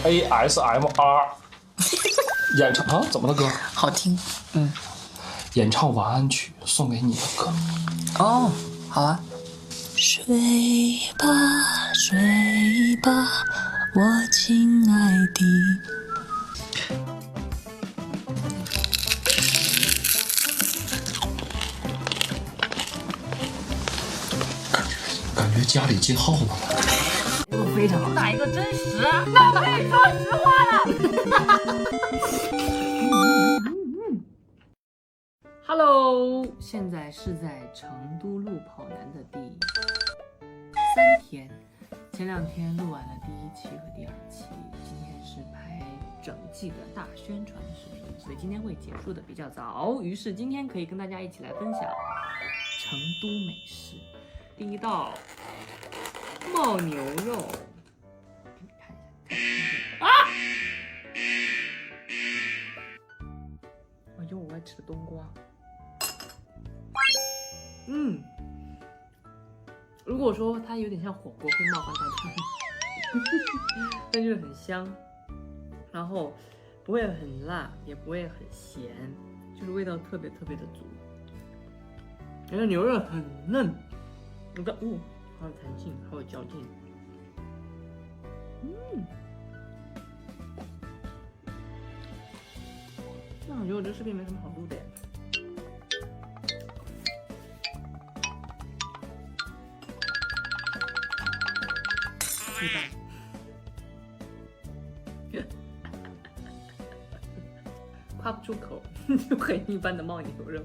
ASMR 演唱啊，怎么了哥？好听，演唱晚安曲送给你的歌。哦，好啊。睡吧，睡吧，我亲爱的。感觉家里进号了。非常好，哪一个真实啊？那可以说实话了。Hello， 现在是在成都路跑男的第3天，前2天录完了第1期和第2期，今天是拍整季的大宣传视频，所以今天会结束的比较早，于是今天可以跟大家一起来分享成都美食。第一道牦牛肉，给你看一下，啊！就我爱吃的冬瓜。如果说它有点像火锅，会冒汗但就是很香，然后不会很辣，也不会很咸，就是味道特别特别的足。然后牛肉很嫩，你看，好有弹性，好有嚼劲。那我觉得我这视频没什么好录的呀。一般，夸不出口，就很一般的牦牛肉。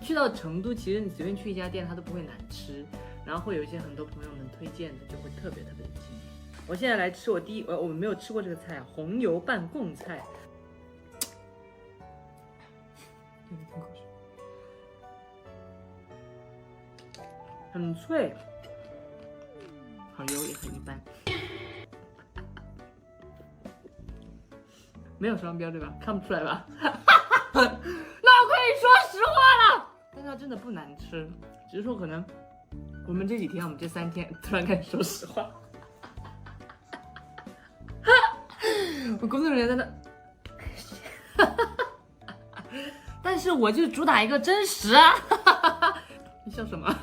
去到成都，其实你随便去一家店，它都不会难吃，然后会有一些很多朋友们推荐的，就会特别特别的惊艳。我现在来吃我没有吃过这个菜啊，红油拌贡菜。很脆，好油也很一般，没有双标对吧？看不出来吧？那我可以说实话了，但它真的不难吃，只是说可能我们这几天，我们这3天突然开始说实话。我工作人员在那，但是我就主打一个真实啊！你笑什么？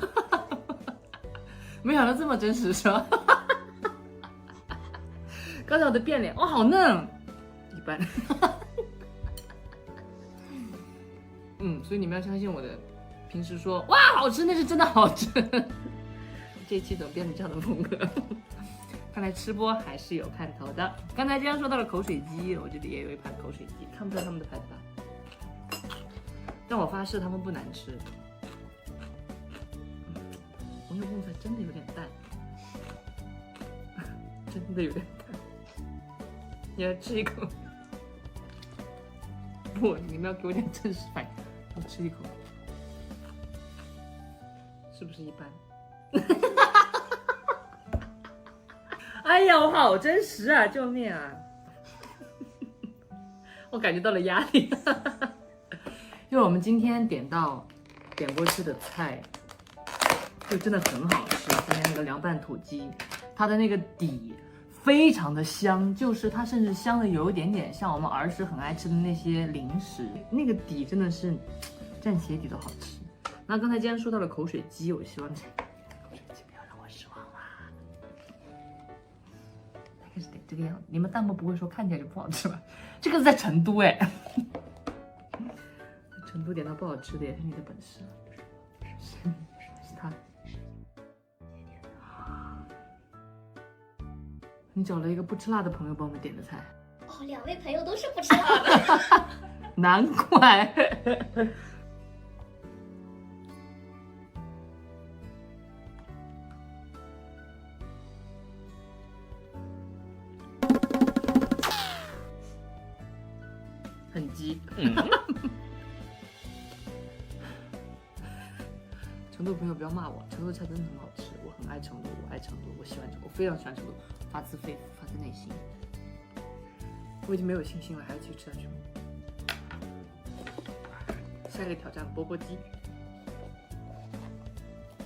没想到这么真实是吧？刚才我的变脸，好嫩，一般。所以你们要相信我的，平时说哇好吃，那是真的好吃。这一期怎么变成这样的风格？看来吃播还是有看头的。刚才既然说到了口水鸡，我这里也有一盘口水鸡，看不出来他们的牌子吧？但我发誓他们不难吃。红油贡菜真的有点淡，真的有点淡。你要吃一口？不，你们要给我点真实反应。我吃一口，是不是一般？哎呀，我好真实啊！救命啊！我感觉到了压力。就是我们今天点过去的菜，就真的很好吃。今天那个凉拌土鸡，它的那个底非常的香，就是它甚至香的有一点点像我们儿时很爱吃的那些零食，那个底真的是蘸鞋底都好吃。那刚才既然说到了口水鸡，我希望口水鸡不要让我失望啦。大概是得这个样子，你们弹幕不会说看起来就不好吃吧？这个是在成都哎，成都点到不好吃的也是你的本事，是他。你找了一个不吃辣的朋友帮我们点的菜2位朋友都是不吃辣的。难怪。很鸡。成都朋友不要骂我，成都菜真的很好吃，我很爱成都，我爱成都，我喜欢成都，我非常喜欢成都，发自肺腑，发自内心。我已经没有信心了，还要继续吃下去吗？下一个挑战钵钵鸡。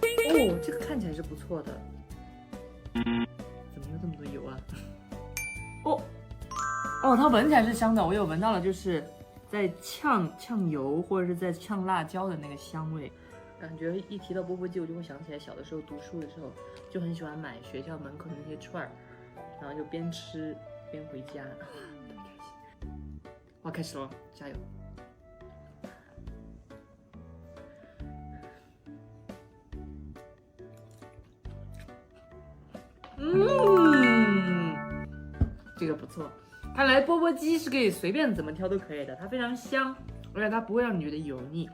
哦，这个看起来是不错的，怎么又这么多油啊。哦，它闻起来是香的，我有闻到了，就是在呛油或者是在呛辣椒的那个香味。感觉一提到钵钵鸡，我就会想起来小的时候读书的时候，就很喜欢买学校门口的那些串儿，然后就边吃边回家，特别开心。我要开始了，加油！这个不错。看来钵钵鸡是可以随便怎么挑都可以的，它非常香，而且它不会让你觉得油腻。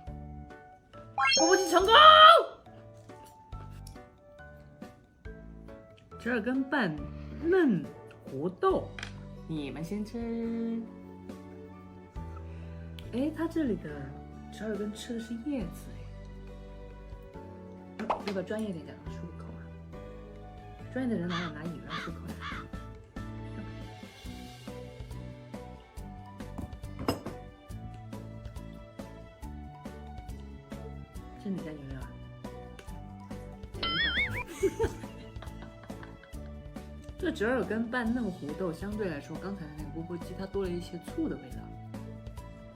钵钵鸡成功！12根半嫩胡豆，你们先吃。哎，它这里的12根吃的是叶子哎，要不要专业点讲漱个口啊？专业的人哪有拿饮料漱口呀？是你家饮料啊？这12根半嫩胡豆相对来说，刚才的那个钵钵鸡它多了一些醋的味道，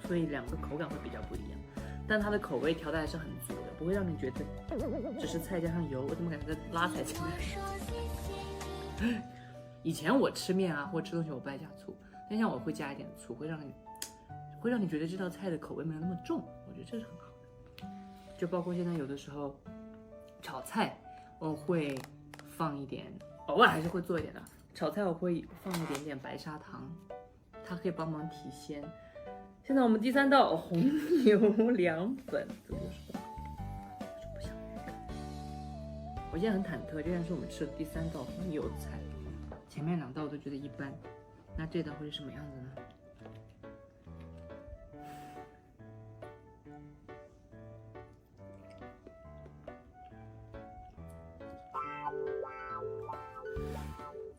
所以两个口感会比较不一样。但它的口味调的还是很足的，不会让你觉得只是菜加上油。我怎么感觉在拉菜加以前我吃面啊或吃东西我不爱加醋，但像我会加一点醋，会让你觉得这道菜的口味没有那么重，我觉得这是很好的。就包括现在有的时候炒菜，我会放一点，偶尔还是会做一点的。炒菜我会放一点点白砂糖，它可以帮忙提鲜。现在我们第3道红油凉粉，这个就是不想。我现在很忐忑，这然是我们吃的第3道红油菜，前面2道我都觉得一般，那这道会是什么样子呢？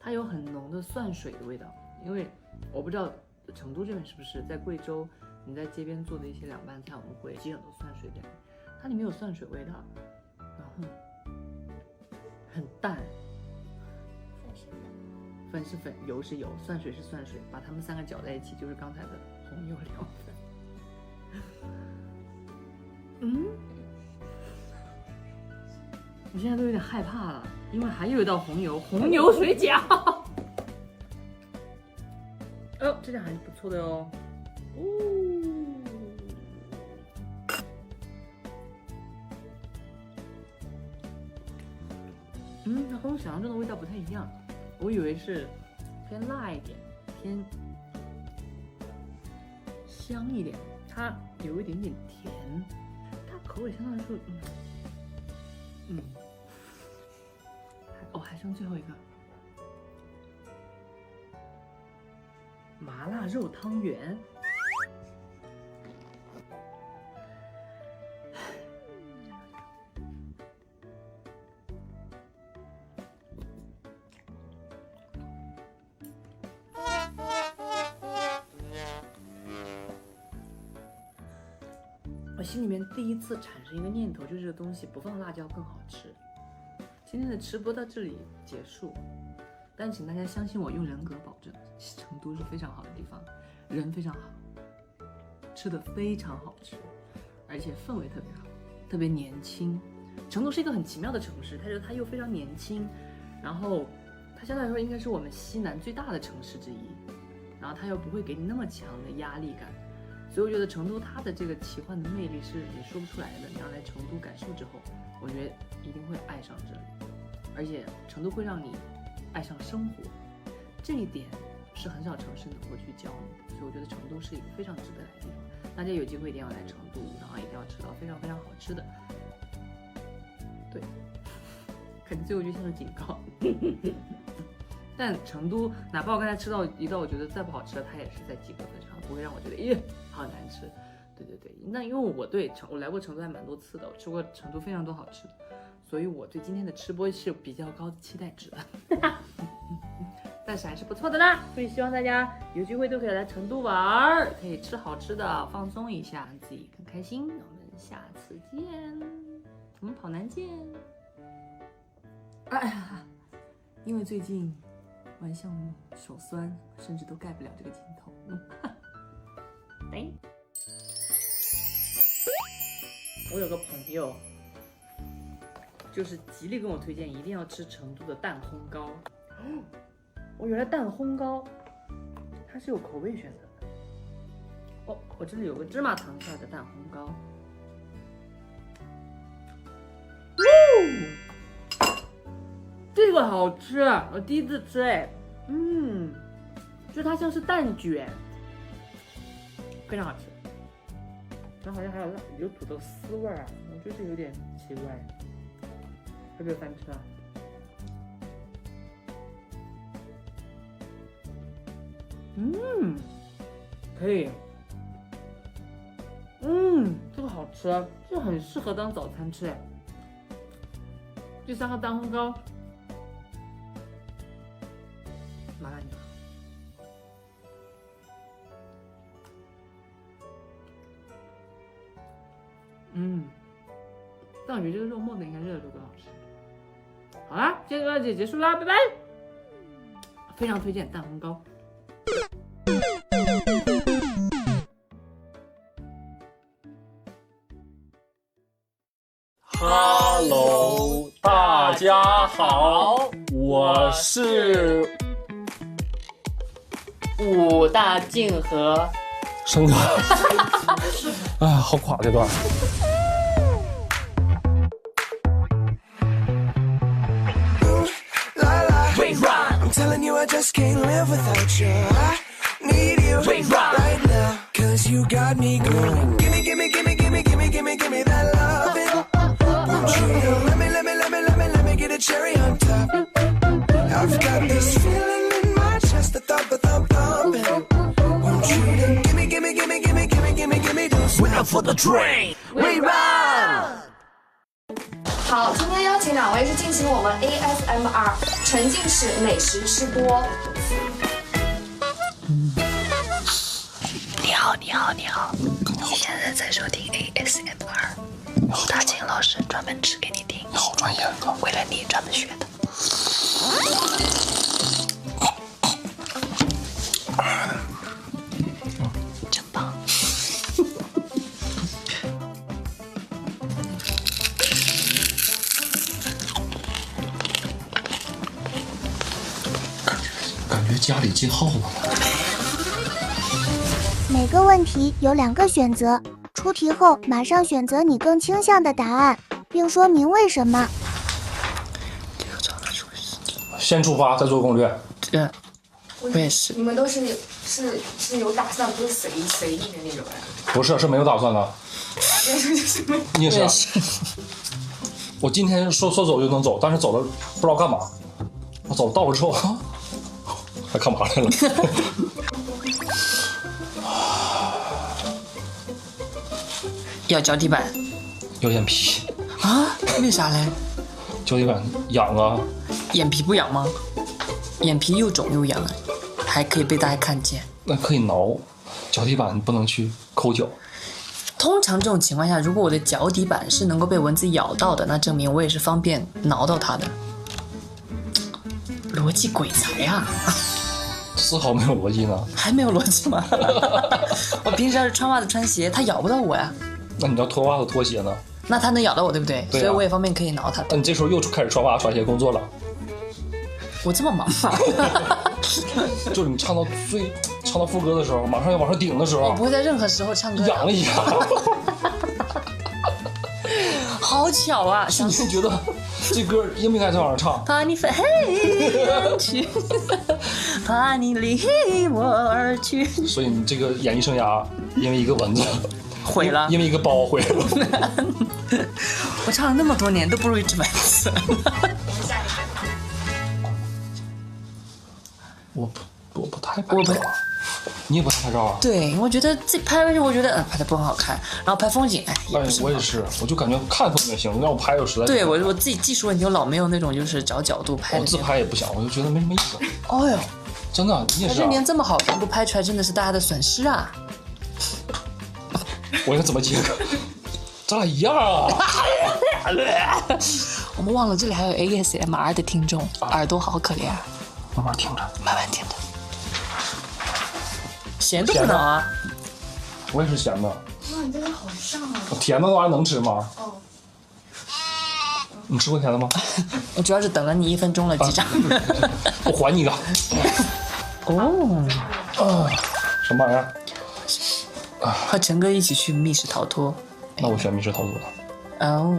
它有很浓的蒜水的味道，因为我不知道成都这边是不是，在贵州你在街边做的一些凉拌菜，我们会挤很多蒜水在里面，它里面有蒜水味道，然后很淡，粉是粉，油是油，蒜水是蒜水，把它们3个搅在一起就是刚才的红油凉粉。我现在都有点害怕了，因为还有一道红油水饺。哦，这家还是不错的哦。它和我想象中的味道不太一样，我以为是偏辣一点，偏香一点，它有一点点甜，它口味相对来说，还剩最后一个麻辣肉汤圆。我心里面第一次产生一个念头，就是这个东西不放辣椒更好吃。今天的吃播到这里结束，但请大家相信我，用人格保证，成都是非常好的地方，人非常好，吃的非常好吃，而且氛围特别好，特别年轻。成都是一个很奇妙的城市，它又非常年轻，然后它相对来说应该是我们西南最大的城市之一，然后它又不会给你那么强的压力感。所以我觉得成都它的这个奇幻的魅力是你说不出来的，你要来成都感受之后，我觉得一定会爱上这里，而且成都会让你爱上生活，这一点是很少城市能够去教你的，所以我觉得成都是一个非常值得来的地方，大家有机会一定要来成都，然后一定要吃到非常非常好吃的。对，感觉最后就像是警告。但成都哪怕我刚才吃到一道我觉得再不好吃的，它也是在及格分上，不会让我觉得耶好难吃。对，那因为我来过成都还蛮多次的，我吃过成都非常多好吃的，所以我对今天的吃播是有比较高的期待值的。但是还是不错的啦，所以希望大家有机会都可以来成都玩，可以吃好吃的，放松一下，自己更开心。我们下次见，我们跑男见。哎呀，因为最近玩项目手酸，甚至都盖不了这个镜头。哎，我有个朋友，就是极力跟我推荐一定要吃成都的蛋烘糕。我原来蛋烘糕它是有口味选择的。哦，我这里有个芝麻糖馅的蛋烘糕。这个好吃，我第一次吃哎，就它像是蛋卷，非常好吃。然后好像还有土豆丝味儿啊，我觉得有点奇怪。要不要翻吃啊？可以。这个好吃，这个很适合当早餐吃哎。第3个蛋烘糕，麻辣牛。但我觉得这个肉末的应该热的都更好吃。好啦，今天就结束啦，拜拜。非常推荐蛋烘糕。Hello， 大家好，我是武大靖和生哥。哎，好垮这段。I'm telling you I just can't live without you. I need you right now, cause you got me going. Gimme, gimme, gimme, gimme, gimme, gimme, gimme that loving. Won't you let me get a cherry on top. I've got this feeling in my chest, the thump, thumping. Won't you gimme, gimme, gimme, gimme, gimme, gimme, gimme, don't stop for the train. We run! 好，今天邀请2位是进行我们 ASMR 沉浸式美食吃播。你好，你好，你好，你现在在收听 ASMR， 大金老师专门吃给你听。你好专业，哥，为了你专门学的。真棒。感觉家里进耗子了。每个问题有2个选择，出题后马上选择你更倾向的答案，并说明为什么。先出发，再做攻略。我也是。你们都是有打算，不是随意的那种人。不是，是没有打算的。你也是、啊。我今天说走就能走，但是走了不知道干嘛。我走到了之后，还干嘛来了？要脚底板，要眼皮啊？为啥嘞？脚底板痒啊。眼皮不痒吗？眼皮又肿又痒，还可以被大家看见。那可以挠，脚底板不能去抠脚。通常这种情况下，如果我的脚底板是能够被蚊子咬到的，那证明我也是方便挠到它的。逻辑鬼才啊！丝毫没有逻辑呢。还没有逻辑吗？我平时要是穿袜子穿鞋，它咬不到我呀。那你要脱袜子脱鞋呢？那它能咬到我，对不对？对啊、所以我也方便可以挠它。那你这时候又开始穿袜子穿鞋工作了。我这么忙吗？就是你唱到副歌的时候，马上要往上顶的时候，我不会在任何时候唱歌。痒了一下。好巧啊！你是觉得这歌应不应该在网上唱？怕你飞远去，怕你离我而去。所以你这个演艺生涯因为一个蚊子毁了，因为一个包毁了。我唱了那么多年都不如一只蚊子。我不太拍照啊，你也不太拍照啊？对，我觉得自己拍我觉得拍的不很好看，然后拍风景也不是。我也是，我就感觉看风景行，让我拍我实在。对我自己技术问题，我老没有那种就是找角度拍的。我自拍也不想，我就觉得没什么意思。哦哟，真的，你也是、啊。连这么好看不拍出来，真的是大家的损失啊！我应该怎么接？咱俩一样啊！我们忘了这里还有 ASMR 的听众，耳朵好可怜啊！慢慢听着，慢慢听着。咸豆腐脑啊！我也是咸的。哇，你这个好上啊！甜的那玩意儿能吃吗？哦。你吃过甜的吗？我主要是等了你1分钟了，机长。我还你一个。哦。什么玩意儿？和陈哥一起去密室逃脱。那我选密室逃脱。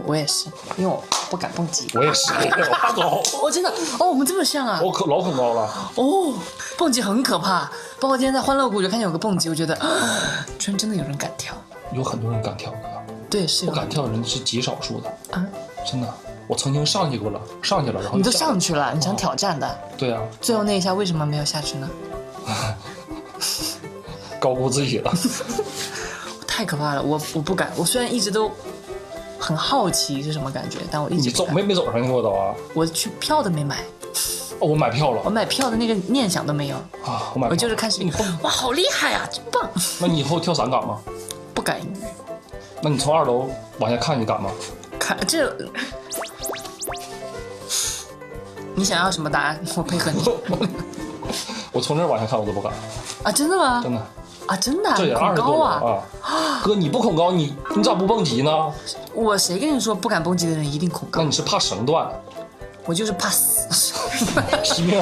我也是，因为我不敢蹦极。我也是，我怕高。真的我们这么像啊！我老恐高了。蹦极很可怕。包括今天在欢乐谷就看见有个蹦极，我觉得居然真的有人敢跳。有很多人敢跳的。对，是不敢跳的人是极少数的啊！真的，我曾经上去了，然后你都上去了，你想挑战的？对啊。最后那一下为什么没有下去呢？高估自己了。太可怕了，我不敢。我虽然一直都很好奇是什么感觉，但我一直你没走上去过都啊？我去票都没买。我买票了。我买票的那个念想都没有啊！我就是开始哇，好厉害呀，真棒！那你以后跳伞敢吗？不敢。那你从2楼往下看，你敢吗？看这，你想要什么答案？我配合你。我从这儿往下看，我都不敢。啊，真的吗？真的。啊，真的。这也20多啊！哥，你不恐高，你咋不蹦极呢？我谁跟你说不敢蹦极的人一定恐高？那你是怕绳断？我就是怕死。惜命。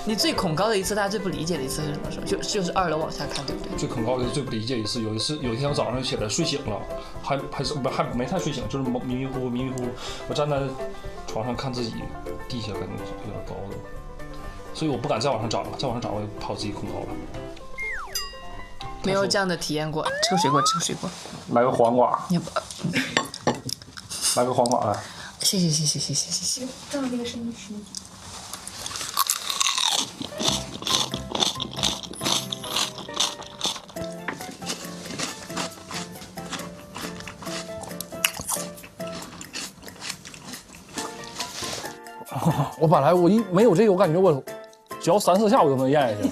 你最恐高的一次，大家最不理解的一次是什么时候？就是2楼往下看，对不对？最恐高的、最不理解一次，有一天我早上起来睡醒了，还没太睡醒，就是迷迷糊糊。我站在床上看自己，地下感觉有点高的，所以我不敢再往上涨了。再往上涨，我也怕我自己恐高了。没有这样的体验过。吃个水果。来个黄瓜。你不？来个黄瓜来。谢谢。照这个声音吃。我本来没有这个，我感觉我嚼3、4下我就能咽下去。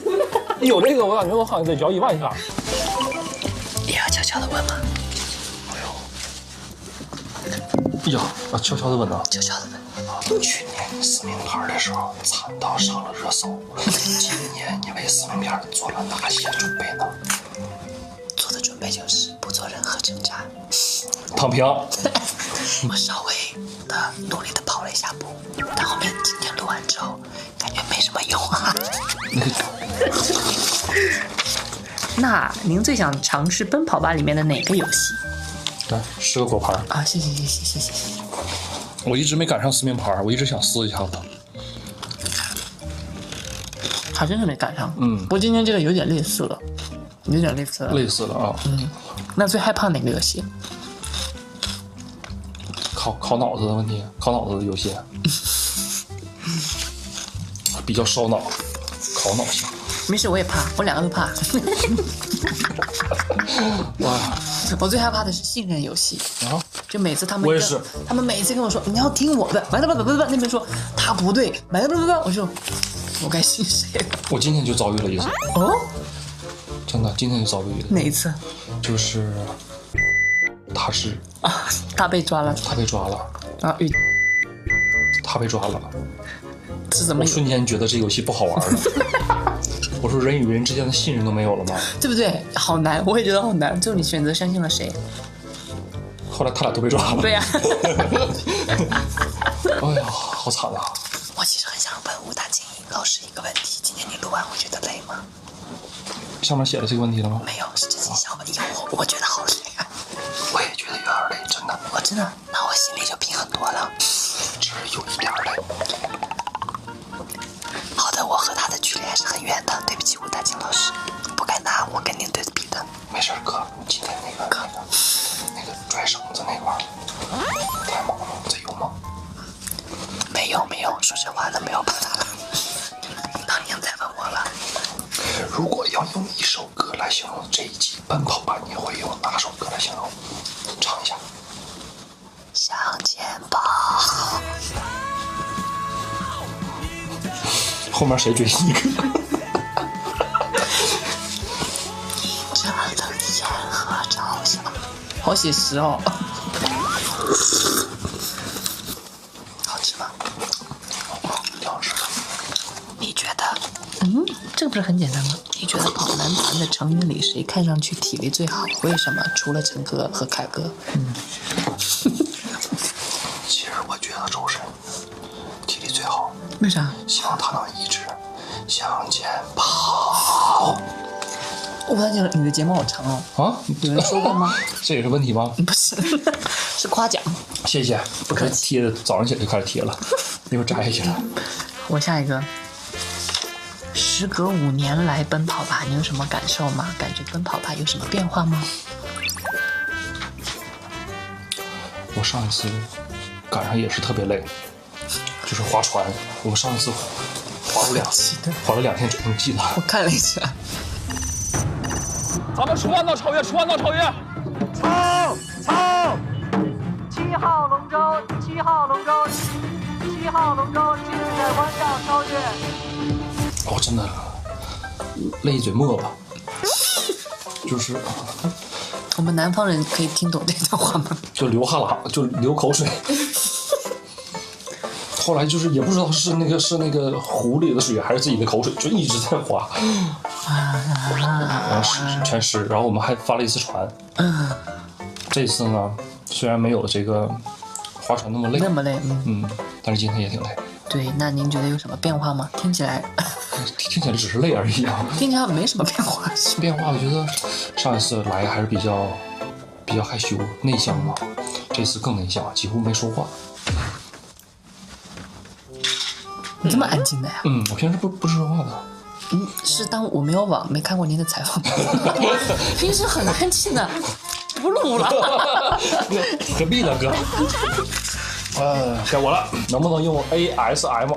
一有这个，我感觉我好像得嚼1万下。你要悄悄的问吗？哎呀，悄悄的问啊！悄悄的问。去年撕名牌的时候惨到上了热搜，今年你为撕名片做了哪些准备呢？做的准备就是不做任何挣扎，躺平。我稍微的努力的跑了一下步，但后面今天录完之后，感觉没什么用啊。那您最想尝试《奔跑吧》里面的哪个游戏？来，吃个果盘啊！谢谢。我一直没赶上撕名牌，我一直想撕一下子。还真是没赶上。不过今天这个有点类似了，类似了啊。那最害怕哪个游戏？考脑子的问题，考脑子的游戏，比较烧脑，考脑型。没事，我也怕，我2个都怕。哇！我最害怕的是信任游戏啊！就每次他们每次跟我说你要听我的，不，那边说他不对，我说我该信谁了？我今天就遭遇了一次。哦，真的，今天就遭遇了。哪一次？就是他是啊，他被抓了啊！他被抓了，是怎么？我瞬间觉得这游戏不好玩了。我说人与人之间的信任都没有了吗？对不对？好难，我也觉得好难。最后你选择相信了谁？后来他俩都被抓了。对呀。哎呀，好惨啊！我其实很想问武大精英老师一个问题：今天你录完会觉得累吗？上面写了这个问题了吗？没有，是真心想问。我觉得好累啊。我也觉得有点累，真的。真的，那我心里就平很多了。只是有一点累。好的，我和他的距离还是很远的，对不起，武大金老师，不该拿我跟您对比的。没事，哥，今天那个拽绳子那块太猛了，贼有猛。没有，说实话都没有把他了。当年再问我了，如果要用一首歌来形容这一季奔跑吧，你会用哪首歌来形容？唱一下。向前跑。后面谁追一个？这冷烟和朝霞，好写实哦。好吃吗？挺好吃的。这个不是很简单吗？你觉得跑男团的成员里谁看上去体力最好？为什么？除了陈哥和凯哥。其实我觉得周深体力最好。为啥？希望他能一直向前跑。我发现你的睫毛好长哦。啊？有人说过吗？这也是问题吗？不是，是夸奖。谢谢，不客气。贴的早上起来就开始贴了，一会儿摘下去了。我下一个。时隔5年来奔跑吧，你有什么感受吗？感觉奔跑吧有什么变化吗？我上一次赶上也是特别累，就是划船。我们上一次划了2天准，你记得？我看了一下。咱们出弯道超越，出弯道超越！操！7号龙舟，7号龙舟，7号龙舟继续在弯道超越。哦，真的累一嘴沫吧，就是我们南方人可以听懂这段话吗？就流哈喇，就流口水。后来就是也不知道是那个湖里的水还是自己的口水，就一直在滑，然后全湿。然后我们还发了一次船。这次呢，虽然没有这个划船那么累，但是今天也挺累。对，那您觉得有什么变化吗？听起来只是累而已啊。听起来没什么变化。变化，我觉得上一次来还是比较害羞内向嘛，这次更内向，几乎没说话。你这么安静的呀？我平时不说话的。是当我没看过您的采访，平时很安静的，不录了。何必呢，哥？该我了，能不能用 ASMR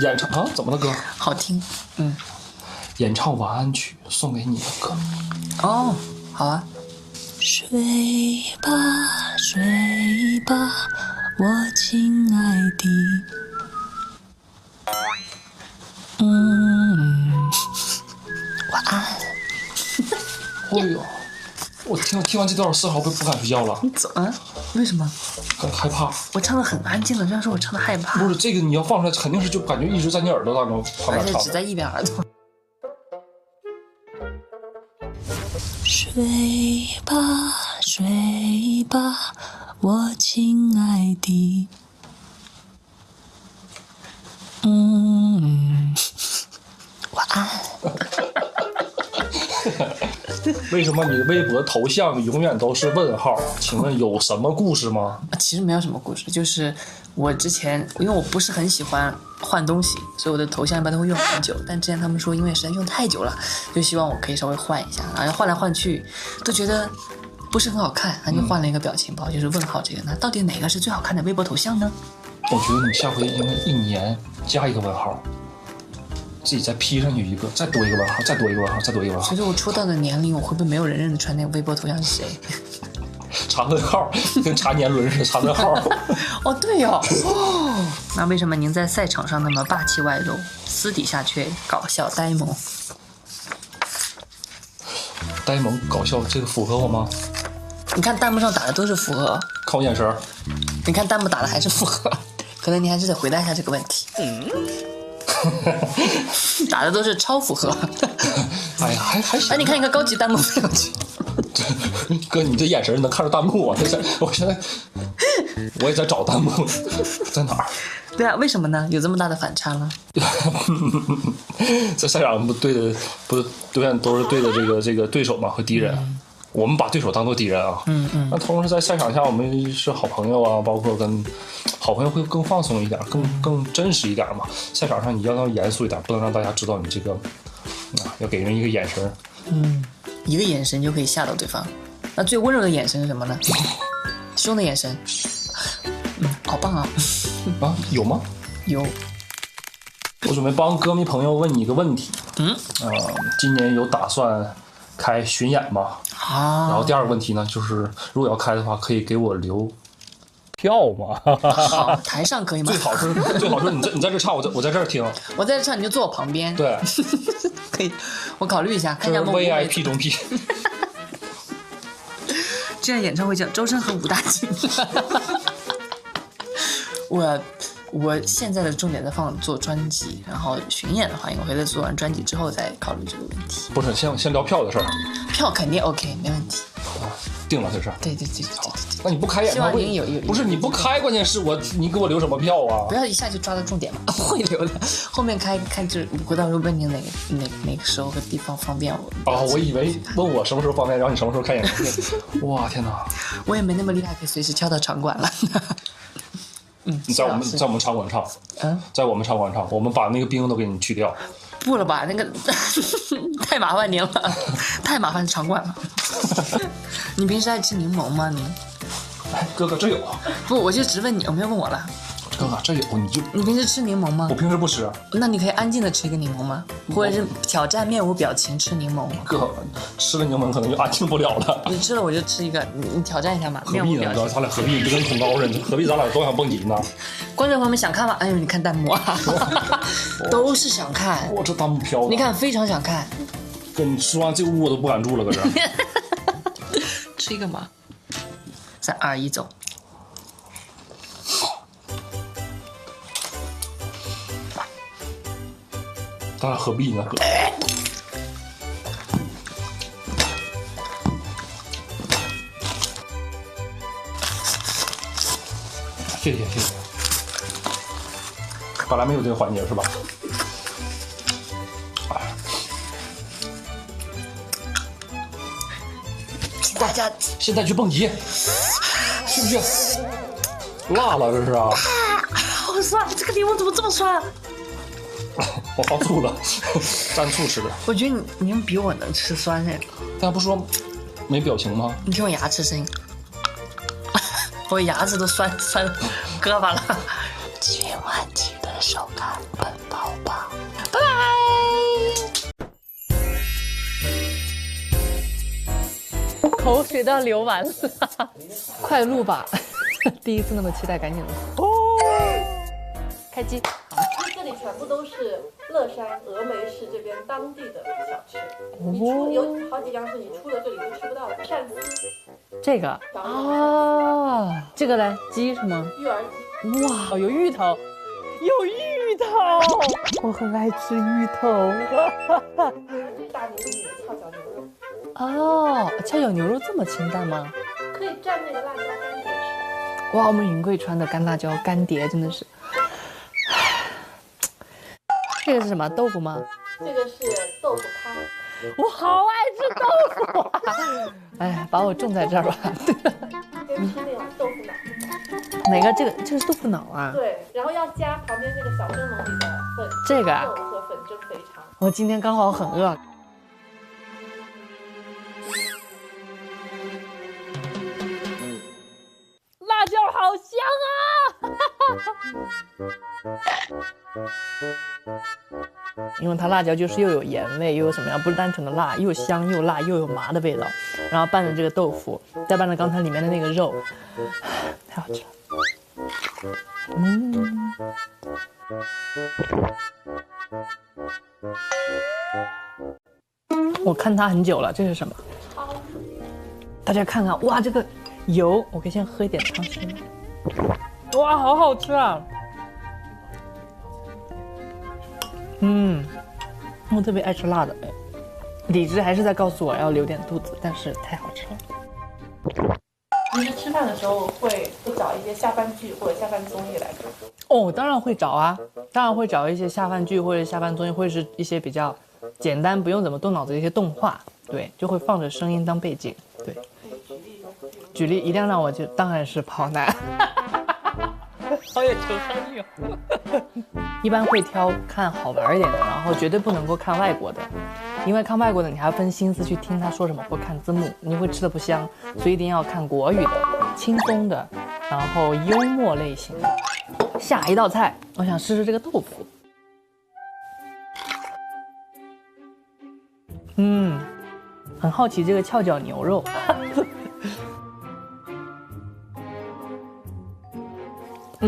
演唱啊？怎么了，哥？好听，演唱晚安曲送给你的歌。哦，好啊。睡吧，睡吧，我亲爱的。晚安。哎呦，我听完这段丝毫不敢睡觉了。你走啊？为什么？很害怕。我唱的很安静的，这样说我唱的害怕。不是这个，你要放出来，肯定是就感觉一直在你耳朵当中旁边唱。而且只在一边耳朵。睡吧，睡吧，我亲爱的。晚安。为什么你的微博头像永远都是问号？请问有什么故事吗？其实没有什么故事，就是我之前因为我不是很喜欢换东西，所以我的头像一般都会用很久。但之前他们说因为时间用太久了，就希望我可以稍微换一下，然后换来换去都觉得不是很好看，然后就换了一个表情包，就是问号这个。那到底哪个是最好看的微博头像呢？我觉得你下回应该1年加一个问号。自己再 P 上去一个，再多一个问号，再多一个问号，再多一个问号。随着我出道的年龄，我会不会没有人认得出来那个微博头像是谁？查问号跟查年轮似的，查问号。哦，对哦。那为什么您在赛场上那么霸气外露，私底下却搞笑呆萌？呆萌搞笑，这个符合我吗？你看弹幕上打的都是符合，看我眼神。你看弹幕打的还是符合，可能你还是得回答一下这个问题。打的都是超符合。哎呀，还行。哎，你看一个高级弹幕没有去。哥，你这眼神能看着弹幕啊？我现在我也在找弹幕，在哪儿？对啊，为什么呢？有这么大的反差呢？在赛场对面都是对的这个对手嘛和敌人。我们把对手当做敌人啊，那同时在赛场下我们是好朋友啊，包括跟好朋友会更放松一点，更真实一点嘛。赛场上你要严肃一点，不能让大家知道你这个要给人一个眼神，一个眼神就可以吓到对方。那最温柔的眼神是什么呢？凶的眼神。好棒啊！有吗？有。我准备帮歌迷朋友问你一个问题，今年有打算开巡演吗？然后第二个问题呢，就是如果要开的话，可以给我留票吗？好，台上可以吗？最好是你在这唱，我在这儿听。我在这唱，你就坐我旁边。对，可以，我考虑一下，看一下。VIP 中 P。这样演唱会叫周深和武大靖。我现在的重点在做专辑，然后巡演的话，应该会在做完专辑之后再考虑这个问题。不是，先聊票的事儿。票肯定 OK， 没问题。定了这事儿。对。那你不开演唱会？有不是你不开，关键是你给我留什么票啊？不要一下就抓到重点嘛，会留的。后面开就我到时候问你哪个时候和地方方便我。啊，我以为问我什么时候方便，然后你什么时候开演唱会？哇，天哪！我也没那么厉害，可以随时跳到场馆了。你在我们场馆唱，在我们场馆唱，我们把那个冰都给你去掉。不了吧，那个太麻烦您了，太麻烦场馆了。你平时爱吃柠檬吗？你？哎，哥哥这有。不，我就直问你，有没有问我了？哥哥这有，你平时吃柠檬吗？我平时不吃。那你可以安静的吃一个柠檬吗？或者是挑战面无表情吃柠檬？哥，吃了柠檬可能就安静不了了。你吃了我就吃一个，你挑战一下嘛。何必呢？咱俩何必就跟恐高似的？何必咱俩都想蹦极呢？观众朋友们想看吗？哎呦，你看弹幕啊，都是想看。哇，这弹幕飘了。你看，非常想看。跟你吃完这屋我都不敢住了，搁这。吃一个嘛。3、2、1，走。咱俩何必呢？哥。谢谢。本来没有这个环节是吧？大家现在去蹦极，去不去？辣了这是啊！好酸，这个柠檬怎么这么酸？我放醋了，蘸醋吃的。我觉得你们比我能吃酸哎。大家不说没表情吗？你听我牙齿声音，我牙齿都酸胳膊了。千万记得收看《奔跑吧》，拜拜。口水都要流完了，快录吧！第一次那么期待，赶紧录。哦，开机。这里全部都是乐山峨眉市这边当地的小吃，有好几样是你出了这里都吃不到的，鳝丝。这个啊，这个嘞，鸡是吗？育儿鸡。哇，有芋头，有芋头，我很爱吃芋头。大牛肉、翘脚牛肉。哦，跷脚牛肉这么清淡吗？可以蘸那个辣椒干碟吃。哇，我们云贵川的干辣椒干碟真的是。这个是什么豆腐吗？这个是豆腐汤。我好爱吃豆腐啊！哎，把我种在这儿吧。跟吃那碗豆腐脑。哪个？这个是豆腐脑啊？对，然后要加旁边那个小蒸笼里的粉。这个啊？和粉蒸肥肠。我今天刚好很饿。辣椒好香啊！因为它辣椒就是又有盐味，又有什么样，不是单纯的辣，又香又辣又有麻的味道，然后拌着这个豆腐，再拌着刚才里面的那个肉，太好吃了。我看它很久了，这是什么？大家看看，哇，这个油，我可以先喝一点汤汁。哇，好好吃啊！我特别爱吃辣的，理智还是在告诉我要留点肚子，但是太好吃了。平时吃饭的时候会找一些下饭剧或者下饭综艺来看？哦，当然会找啊，当然会找一些下饭剧或者下饭综艺，或者是一些比较简单不用怎么动脑子的一些动画，对，就会放着声音当背景，对。举例一定要让我就当然是跑男。好有求生欲。一般会挑看好玩一点的，然后绝对不能够看外国的，因为看外国的你还要分心思去听他说什么或看字幕，你会吃的不香，所以一定要看国语的，轻松的，然后幽默类型的。下一道菜，我想试试这个豆腐。很好奇这个翘脚牛肉。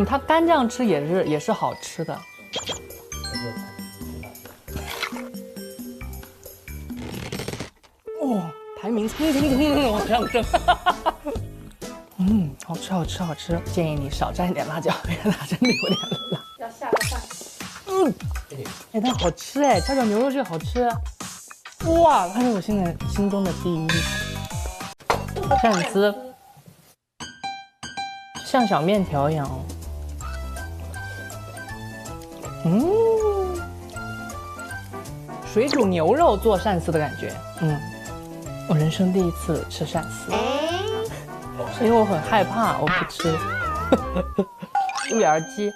它干这样吃也是好吃的。哦，排名，我这样蒸。好吃好吃好吃，建议你少蘸一点辣椒，因为它真的有点辣。要下个饭。哎，它好吃哎，跷脚牛肉这个好吃，哇，它是我现在心中的第一。鳝丝像小面条一样哦。水煮牛肉做鳝丝的感觉，我人生第一次吃鳝丝，是因为我很害怕，我不吃。芋儿鸡，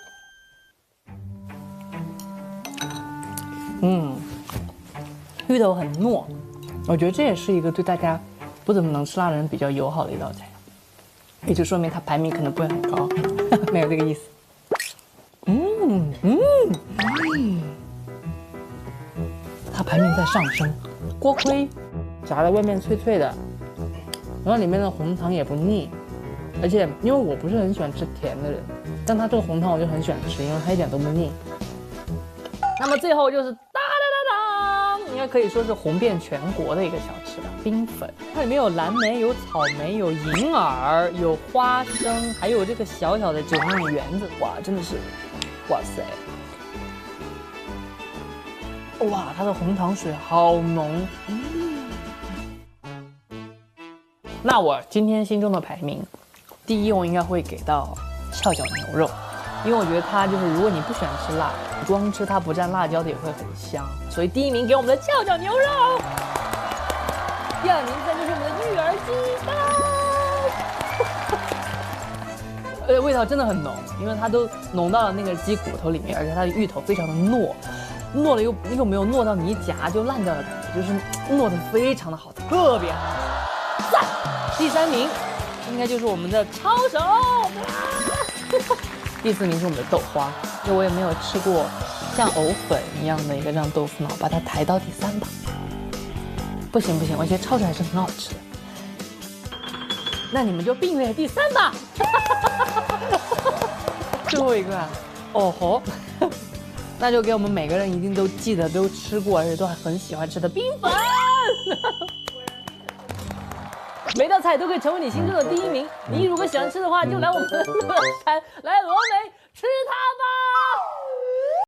芋头很糯，我觉得这也是一个对大家不怎么能吃辣的人比较友好的一道菜，也就说明它排名可能不会很高，没有这个意思。它排名在上升。锅盔炸的外面脆脆的，然后里面的红糖也不腻，而且因为我不是很喜欢吃甜的人，但它这个红糖我就很喜欢吃，因为它一点都不腻。那么最后就是应该可以说是红遍全国的一个小吃了，冰粉。它里面有蓝莓、有草莓、有银耳、有花生，还有这个小小的9面圆子，哇，真的是，哇塞！哇，它的红糖水好浓。那我今天心中的排名，第一我应该会给到跷脚牛肉，因为我觉得它就是如果你不喜欢吃辣，光吃它不蘸辣椒的也会很香，所以第一名给我们的跷脚牛肉。第二名再就是我们的芋儿鸡蛋，味道真的很浓，因为它都浓到了那个鸡骨头里面，而且它的芋头非常的糯。糯了又没有糯到你一夹就烂掉的感觉，就是糯的非常的好，特别好。赞！第3名应该就是我们的抄手，第4名是我们的豆花，就我也没有吃过像藕粉一样的一个让豆腐脑，把它抬到第3吧。不行，我觉得抄手还是很好吃的。那你们就并列第3吧。最后一个啊，哦吼。那就给我们每个人一定都记得、都吃过，而且都还很喜欢吃的冰粉。每道菜都可以成为你心中的第1名。你如果喜欢吃的话，就来我们的乐山，来峨眉吃它吧。